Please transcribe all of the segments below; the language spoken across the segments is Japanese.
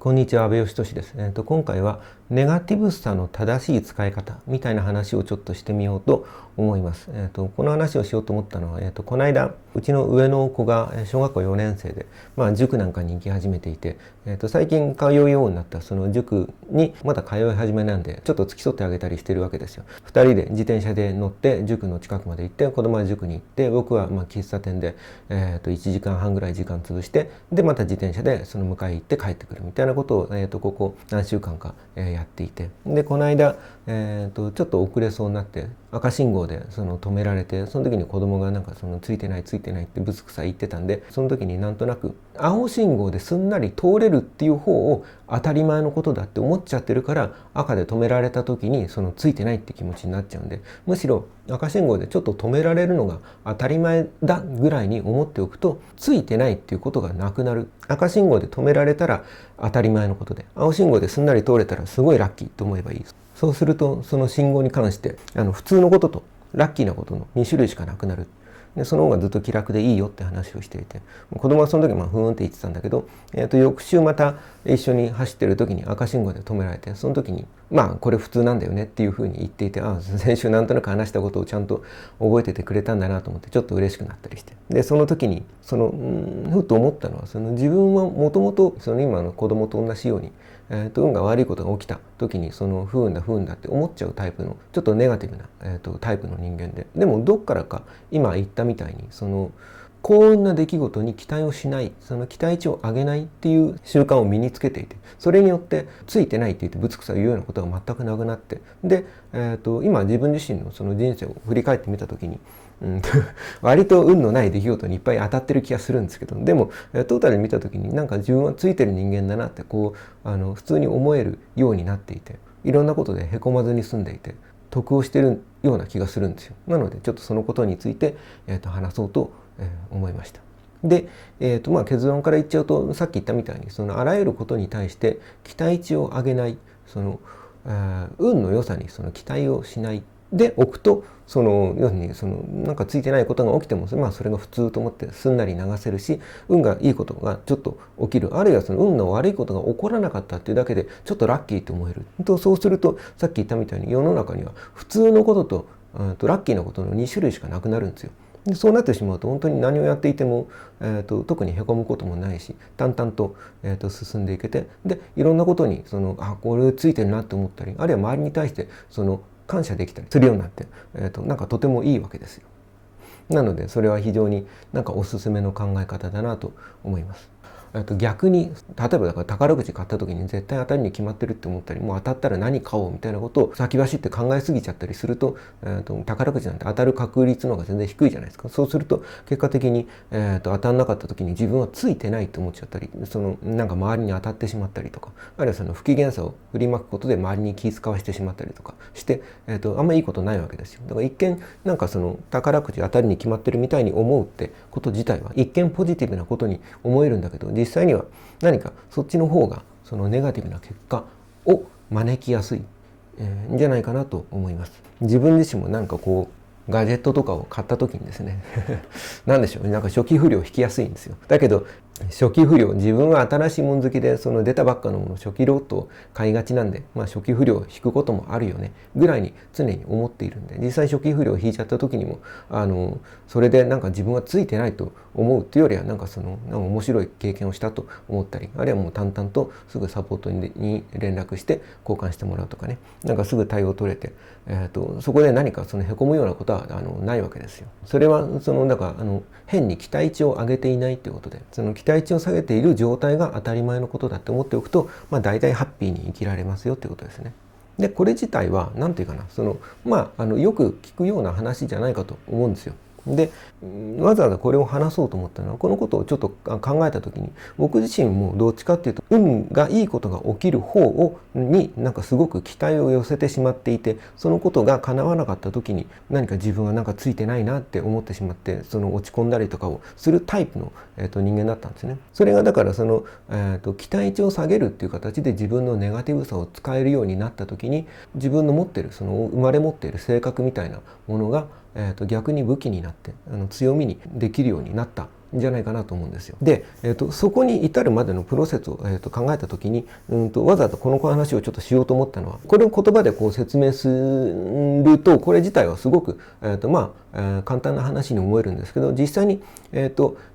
こんにちは、阿部義俊です。今回はネガティブさの正しい使い方みたいな話をちょっとしてみようと思います。この話をしようと思ったのは、この間うちの上の子が小学校4年生で、塾なんかに行き始めていて、最近通うようになったその塾にまだ通い始めなんで、ちょっと付き添ってあげたりしてるわけですよ。2人で自転車で乗って塾の近くまで行って、子供は塾に行って、僕は喫茶店で、1時間半ぐらい時間潰して、でまた自転車でその迎え行って帰ってくるみたいなことを、ここ何週間か、やっていて、でこの間、ちょっと遅れそうになって赤信号で止められて、その時に子供がついてないってぶつくさ言ってたんで、その時になんとなく青信号ですんなり通れるっていう方を当たり前のことだって思っちゃってるから、赤で止められた時についてないって気持ちになっちゃうんで、むしろ赤信号でちょっと止められるのが当たり前だぐらいに思っておくと、ついてないっていうことがなくなる。赤信号で止められたら当たり前のことで、青信号ですんなり通れたらすごいラッキーと思えばいい。そうするとその信号に関して普通のこととラッキーなことの2種類しかなくなる。でその方がずっと気楽でいいよって話をしていて、子供はその時ふーんって言ってたんだけど、翌週また一緒に走ってる時に赤信号で止められて、その時にこれ普通なんだよねっていうふうに言っていて、先週なんとなく話したことをちゃんと覚えててくれたんだなと思ってちょっと嬉しくなったりして、でその時にふと思ったのは、自分はもともと今の子供と同じように、運が悪いことが起きた時に不運だって思っちゃうタイプのちょっとネガティブな、タイプの人間で、でもどっからか今言ったみたいに幸運な出来事に期待をしない、期待値を上げないっていう習慣を身につけていて、それによってついてないって言ってぶつくさ言うようなことが全くなくなって、で、今自分自身の人生を振り返ってみた時に、割と運のない出来事にいっぱい当たってる気がするんですけど、でもトータルで見た時に自分はついてる人間だなって普通に思えるようになっていて、いろんなことでへこまずに済んでいて得をしてるような気がするんですよ。なのでちょっとそのことについて、話そうと思いました。で、結論から言っちゃうと、さっき言ったみたいにあらゆることに対して期待値を上げない、運の良さに期待をしないでおくと、要するについてないことが起きても、それが普通と思ってすんなり流せるし、運がいいことがちょっと起きる、あるいは運の悪いことが起こらなかったっていうだけでちょっとラッキーと思えると、そうするとさっき言ったみたいに世の中には普通のこととラッキーなことの2種類しかなくなるんですよ。でそうなってしまうと本当に何をやっていても、特にへこむこともないし、淡々と、進んでいけて、でいろんなことにこれついてるなって思ったり、あるいは周りに対して感謝できたりするようになって、とてもいいわけですよ。なのでそれは非常におすすめの考え方だなと思います。逆に例えば宝くじ買った時に絶対当たるに決まってるって思ったり、もう当たったら何買おうみたいなことを先走って考えすぎちゃったりすると、宝くじなんて当たる確率の方が全然低いじゃないですか。そうすると結果的に、当たんなかった時に自分はついてないって思っちゃったり、周りに当たってしまったりとか、あるいは不機嫌さを振りまくことで周りに気遣わしてしまったりとかして、あんまりいいことないわけですよ。だから一見宝くじ当たりに決まってるみたいに思うってこと自体は一見ポジティブなことに思えるんだけど、実際には何かそっちの方がネガティブな結果を招きやすい、んじゃないかなと思います。自分自身もガジェットとかを買った時にですね何でしょう、初期不良引きやすいんですよ。だけど初期不良、自分は新しいもん好きで出たばっかのもの初期ロットを買いがちなんで、初期不良を引くこともあるよねぐらいに常に思っているんで、実際初期不良を引いちゃった時にもそれで自分はついてないと思うっていうよりは面白い経験をしたと思ったり、あるいはもう淡々とすぐサポートに連絡して交換してもらうとかね、すぐ対応取れて、そこで何かへこむようなことはないわけですよ。それは変に期待値を上げていないっていうことで、期待値を下げている状態が当たり前のことだって思っておくと、大体ハッピーに生きられますよっていうことですね。でこれ自体は何て言うかな、よく聞くような話じゃないかと思うんですよ。でわざわざこれを話そうと思ったのは、このことをちょっと考えた時に、僕自身もどっちかっていうと運がいいことが起きる方にすごく期待を寄せてしまっていて、そのことが叶わなかった時に何か自分はついてないなって思ってしまって、落ち込んだりとかをするタイプの、人間だったんですね。それがだから期待値を下げるっていう形で自分のネガティブさを使えるようになった時に、自分の持ってる生まれ持っている性格みたいなものが逆に武器になって強みにできるようになったんじゃないかなと思うんですよ。で、そこに至るまでのプロセスを、考えた時にわざわざこの話をちょっとしようと思ったのは、これを言葉でこう説明するとこれ自体はすごく、簡単な話に思えるんですけど、実際に、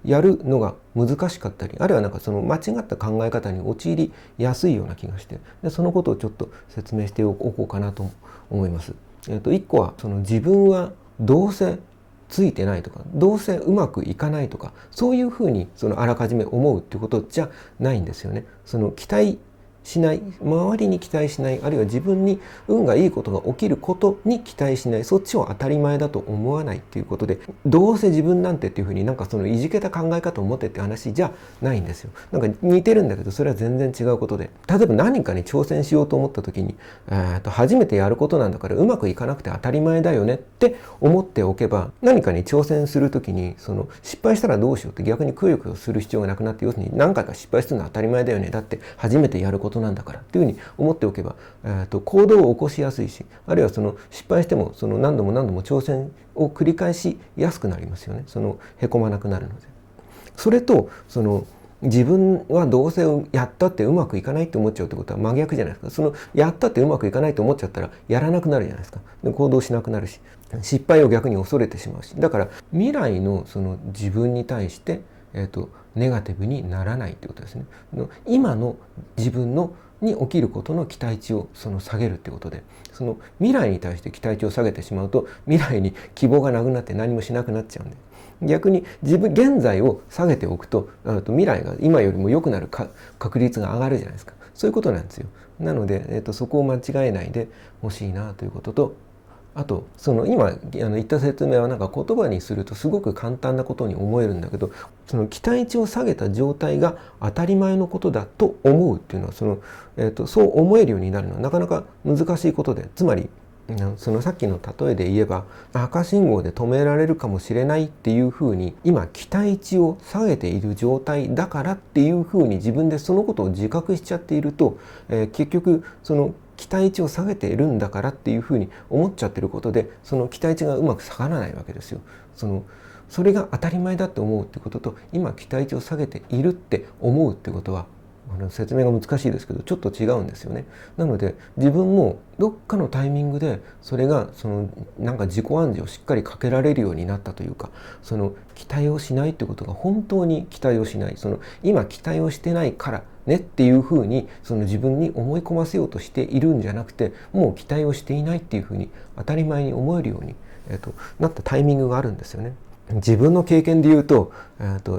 やるのが難しかったり、あるいはなんかその間違った考え方に陥りやすいような気がして、でそのことをちょっと説明しておこうかなと思います。一個はその自分はどうせついてないとか、どうせうまくいかないとか、そういうふうにあらかじめ思うっていうことじゃないんですよね。その期待しない、周りに期待しない、あるいは自分に運がいいことが起きることに期待しない、そっちを当たり前だと思わないっていうことで、どうせ自分なんてっていうふうになんかそのいじけた考え方を持ってって話じゃないんですよ。なんか似てるんだけど、それは全然違うことで、例えば何かに挑戦しようと思った時に、初めてやることなんだからうまくいかなくて当たり前だよねって思っておけば、何かに挑戦する時に失敗したらどうしようって逆にくよくよする必要がなくなって、要するに何回か失敗するのは当たり前だよね、だって初めてやることなんだからっていうふうに思っておけば、行動を起こしやすいし、あるいは失敗しても何度も何度も挑戦を繰り返しやすくなりますよね。へこまなくなるので。それと自分はどうせやったってうまくいかないって思っちゃうってことは真逆じゃないですか。やったってうまくいかないと思っちゃったらやらなくなるじゃないですか。で行動しなくなるし、失敗を逆に恐れてしまうし、だから未来の自分に対してネガティブにならないってことですね。今の自分に起きることの期待値を下げるってことで、未来に対して期待値を下げてしまうと未来に希望がなくなって何もしなくなっちゃうんで、逆に現在を下げておくと未来が今よりも良くなる確率が上がるじゃないですか。そういうことなんですよ。なので、そこを間違えないでほしいなということと、あと今言った説明はなんか言葉にするとすごく簡単なことに思えるんだけど、期待値を下げた状態が当たり前のことだと思うっていうのはそう思えるようになるのはなかなか難しいことで、つまりさっきの例えで言えば赤信号で止められるかもしれないっていうふうに今期待値を下げている状態だからっていうふうに自分でそのことを自覚しちゃっていると、結局期待値を下げているんだからっていうふうに思っちゃってることで期待値がうまく下がらないわけですよ。それが当たり前だって思うってことと今期待値を下げているって思うってことは説明が難しいですけどちょっと違うんですよね。なので自分もどっかのタイミングでそれがなんか自己暗示をしっかりかけられるようになったというか、期待をしないってことが本当に期待をしない、今期待をしてないからねっていうふうに自分に思い込ませようとしているんじゃなくて、もう期待をしていないっていうふうに当たり前に思えるように、なったタイミングがあるんですよね。自分の経験で言うと、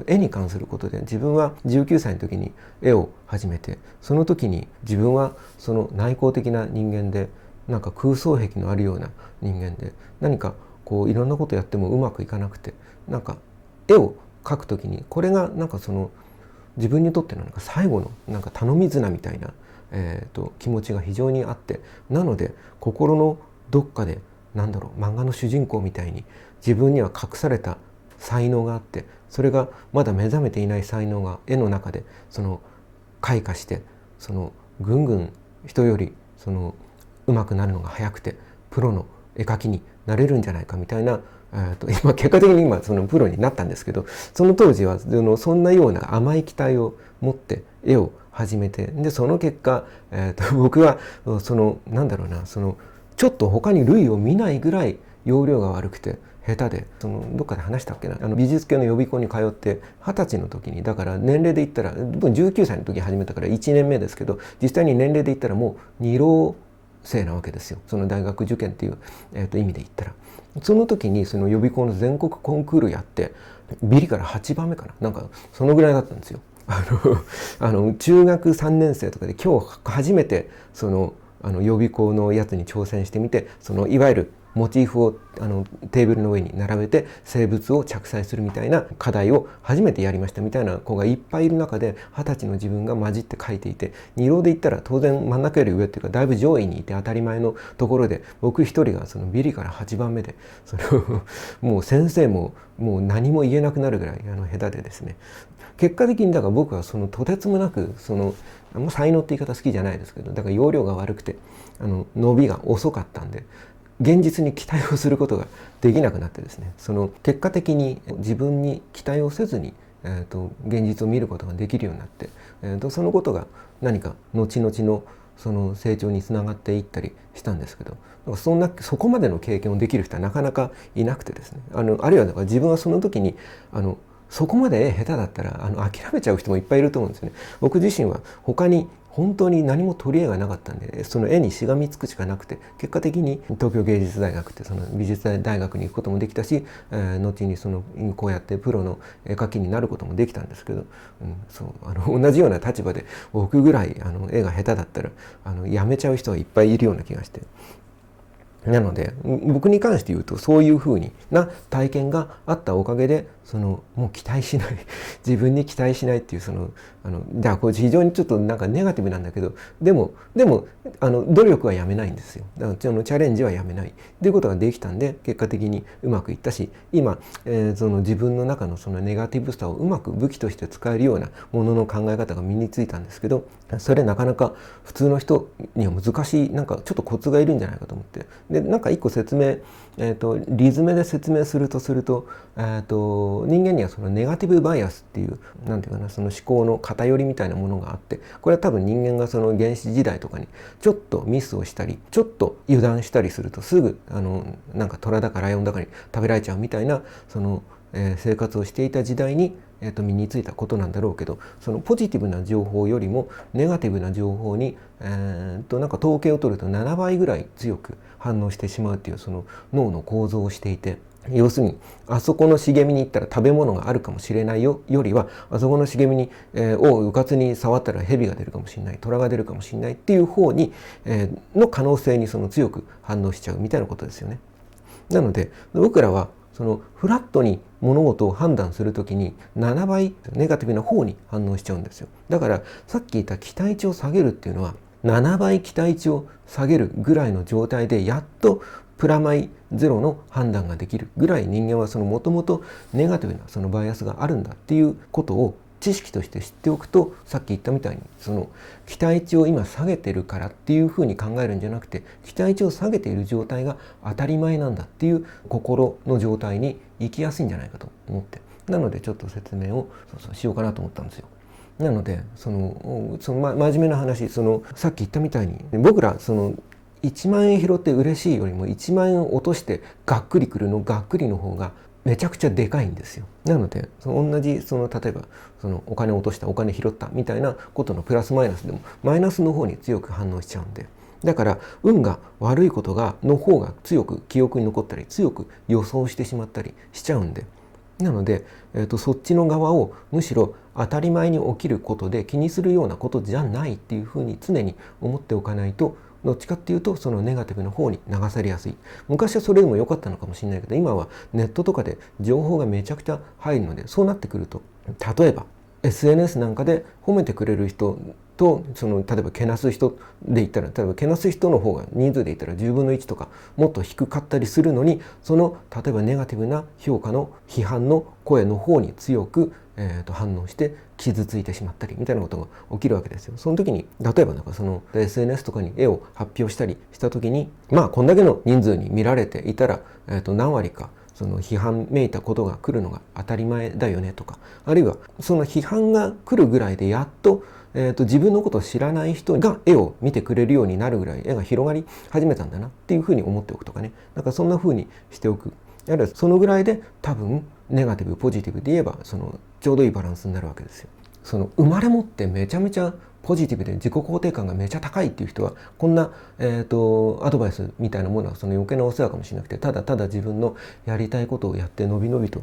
絵に関することで自分は19歳の時に絵を始めて、その時に自分は内向的な人間で、なんか空想癖のあるような人間で、何かいろんなことやってもうまくいかなくて、なんか絵を描く時にこれがなんか自分にとってのなんか最後のなんか頼み綱みたいな、気持ちが非常にあって、なので心のどっかで漫画の主人公みたいに自分には隠された才能があって、それがまだ目覚めていない才能が絵の中で開花して、ぐんぐん人よりうまくなるのが早くてプロの絵描きになれるんじゃないかみたいな、結果的に今プロになったんですけど、その当時はそんなような甘い期待を持って絵を始めて、でその結果、僕はちょっと他に類を見ないぐらい容量が悪くて下手で、どっかで話したっけな、美術系の予備校に通って20歳の時に、だから年齢で言ったら19歳の時に始めたから1年目ですけど、実際に年齢で言ったらもう2浪生なわけですよ。大学受験っていう、意味で言ったら、その時に予備校の全国コンクールやってビリから8番目かな、なんかそのぐらいだったんですよ。中学3年生とかで今日初めて予備校のやつに挑戦してみて、いわゆるモチーフをテーブルの上に並べて静物を着彩するみたいな課題を初めてやりましたみたいな子がいっぱいいる中で、20歳の自分が混じって書いていて、2浪で言ったら当然真ん中より上っていうかだいぶ上位にいて当たり前のところで、僕一人がビリから8番目でもう先生ももう何も言えなくなるぐらい下手でですね、結果的にだから僕はとてつもなくあんま才能って言い方好きじゃないですけど、だから容量が悪くて伸びが遅かったんで、現実に期待をすることができなくなってですね、その結果的に自分に期待をせずに、現実を見ることができるようになって、そのことが何か後々のその成長につながっていったりしたんですけど、そこまでの経験をできる人はなかなかいなくてですね、あるいはだから自分はその時にそこまで下手だったら諦めちゃう人もいっぱいいると思うんですよね。僕自身は他に本当に何も取り柄がなかったんで、その絵にしがみつくしかなくて、結果的に東京芸術大学ってその美術大学に行くこともできたし、後にこうやってプロの絵描きになることもできたんですけど、同じような立場で僕ぐらい絵が下手だったらやめちゃう人はいっぱいいるような気がして。なので僕に関して言うと、そういうふうな体験があったおかげでもう期待しない自分に期待しないっていうだからこれ非常にちょっとなんかネガティブなんだけど、でも努力はやめないんですよ。だからチャレンジはやめないっていうことができたんで、結果的にうまくいったし、今、自分の中のそのネガティブさをうまく武器として使えるようなものの考え方が身についたんですけど、それなかなか普通の人には難しい、なんかちょっとコツがいるんじゃないかと思って、でなんか一個説明、理詰めで説明すると人間にはそのネガティブバイアスっていうなんていうかな、その思考の偏りみたいなものがあって、これは多分人間がその原始時代とかにちょっとミスをしたりちょっと油断したりするとすぐなんか虎だかライオンだかに食べられちゃうみたいな生活をしていた時代に身についたことなんだろうけど、そのポジティブな情報よりもネガティブな情報になんか統計を取ると7倍ぐらい強く反応してしまうっていうその脳の構造をしていて、要するにあそこの茂みに行ったら食べ物があるかもしれないよりは、あそこの茂みに、うかつに触ったら蛇が出るかもしれない、虎が出るかもしれないっていう方に、の可能性に強く反応しちゃうみたいなことですよね。なので僕らはフラットに物事を判断するときに7倍ネガティブな方に反応しちゃうんですよ。だからさっき言った期待値を下げるっていうのは、7倍期待値を下げるぐらいの状態でやっとプラマイゼロの判断ができるぐらい、人間はもともとネガティブなバイアスがあるんだっていうことを知識として知っておくと、さっき言ったみたいに期待値を今下げてるからっていうふうに考えるんじゃなくて、期待値を下げている状態が当たり前なんだっていう心の状態に行きやすいんじゃないかと思って、なのでちょっと説明をしようかなと思ったんですよ。なので真面目な話、さっき言ったみたいに僕ら1万円拾って嬉しいよりも1万円落としてがっくりくるのがっくりの方がめちゃくちゃでかいんですよ。なので同じ例えばお金を落としたお金拾ったみたいなことのプラスマイナスでもマイナスの方に強く反応しちゃうんで、だから運が悪いことの方が強く記憶に残ったり強く予想してしまったりしちゃうんで、なので、そっちの側をむしろ当たり前に起きることで気にするようなことじゃないっていうふうに常に思っておかないと、どっちかっていうとネガティブの方に流されやすい。昔はそれでも良かったのかもしれないけど、今はネットとかで情報がめちゃくちゃ入るので、そうなってくると例えば SNS なんかで褒めてくれる人と例えばけなす人で言ったら、例えばけなす人の方が人数で言ったら10分の1とかもっと低かったりするのに、例えばネガティブな評価の批判の声の方に強く、反応して傷ついてしまったりみたいなことが起きるわけですよ。その時に例えばSNS とかに絵を発表したりした時に、こんだけの人数に見られていたら、何割か批判めいたことが来るのが当たり前だよねとか、あるいは批判が来るぐらいでやっと自分のことを知らない人が絵を見てくれるようになるぐらい絵が広がり始めたんだなっていうふうに思っておくとかね、そんなふうにしておく。あるいはそのぐらいで多分ネガティブポジティブで言えばちょうどいいバランスになるわけですよ。生まれ持ってめちゃめちゃポジティブで自己肯定感がめちゃ高いっていう人はこんな、アドバイスみたいなものは余計なお世話かもしれなくて、ただただ自分のやりたいことをやってのびのびと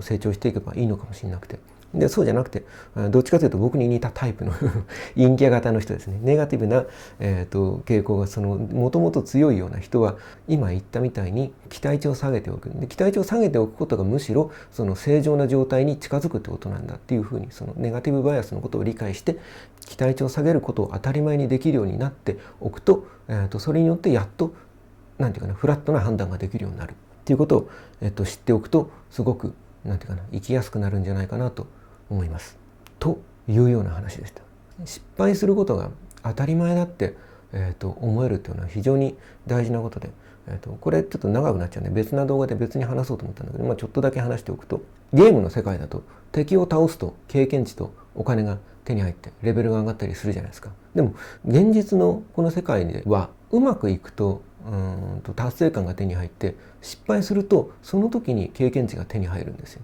成長していけばいいのかもしれなくて、でそうじゃなくてどっちかというと僕に似たタイプの陰キャ型の人ですね。ネガティブな、傾向がもともと強いような人は今言ったみたいに期待値を下げておく。で期待値を下げておくことがむしろ正常な状態に近づくってことなんだっていうふうにネガティブバイアスのことを理解して期待値を下げることを当たり前にできるようになっておくと、それによってやっとなんていうかな、フラットな判断ができるようになるっていうことを、知っておくとすごくなんていうかな、生きやすくなるんじゃないかなと思います。というような話でした。失敗することが当たり前だって、思えるというのは非常に大事なことで、これちょっと長くなっちゃうんで別な動画で別に話そうと思ったんだけど、ちょっとだけ話しておくと、ゲームの世界だと敵を倒すと経験値とお金が手に入ってレベルが上がったりするじゃないですか。でも現実のこの世界ではうまくいくと達成感が手に入って、失敗するとその時に経験値が手に入るんですよ。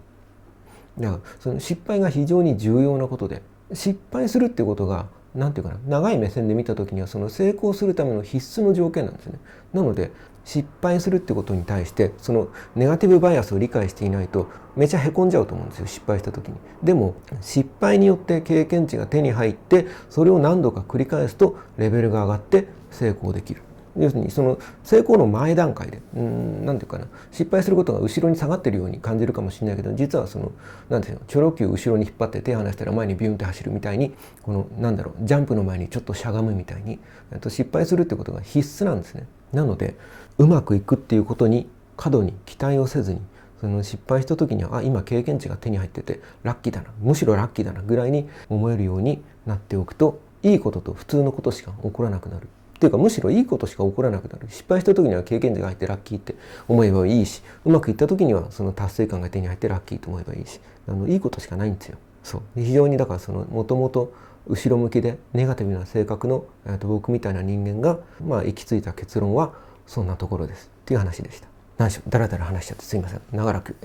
だからその失敗が非常に重要なことで、失敗するっていうことが何て言うかな、長い目線で見た時にはその成功するための必須の条件なんですね。なので失敗するってことに対してそのネガティブバイアスを理解していないとめちゃへこんじゃうと思うんですよ、失敗した時に。でも失敗によって経験値が手に入って、それを何度か繰り返すとレベルが上がって成功できる。要するにその成功の前段階で何て言うかな、失敗することが後ろに下がってるように感じるかもしれないけど、実はその何て言うの、チョロ Q 後ろに引っ張って手離したら前にビュンって走るみたいに、このジャンプの前にちょっとしゃがむみたいに失敗するってことが必須なんですね。なのでうまくいくっていうことに過度に期待をせずに、その失敗した時には今経験値が手に入っててラッキーだな、むしろラッキーだなぐらいに思えるようになっておくと、いいことと普通のことしか起こらなくなる。っていうかむしろいいことしか起こらなくなる。失敗した時には経験値が入ってラッキーって思えばいいし、うまくいった時にはその達成感が手に入ってラッキーと思えばいいし、いいことしかないんですよ。そう非常にだからそのもともと後ろ向きでネガティブな性格の僕みたいな人間が行き着いた結論はそんなところですっていう話でした。何しろだらだら話しちゃってすいません。長らく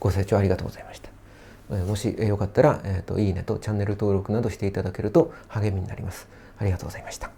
ご清聴ありがとうございました。もしよかったらいいねとチャンネル登録などしていただけると励みになります。ありがとうございました。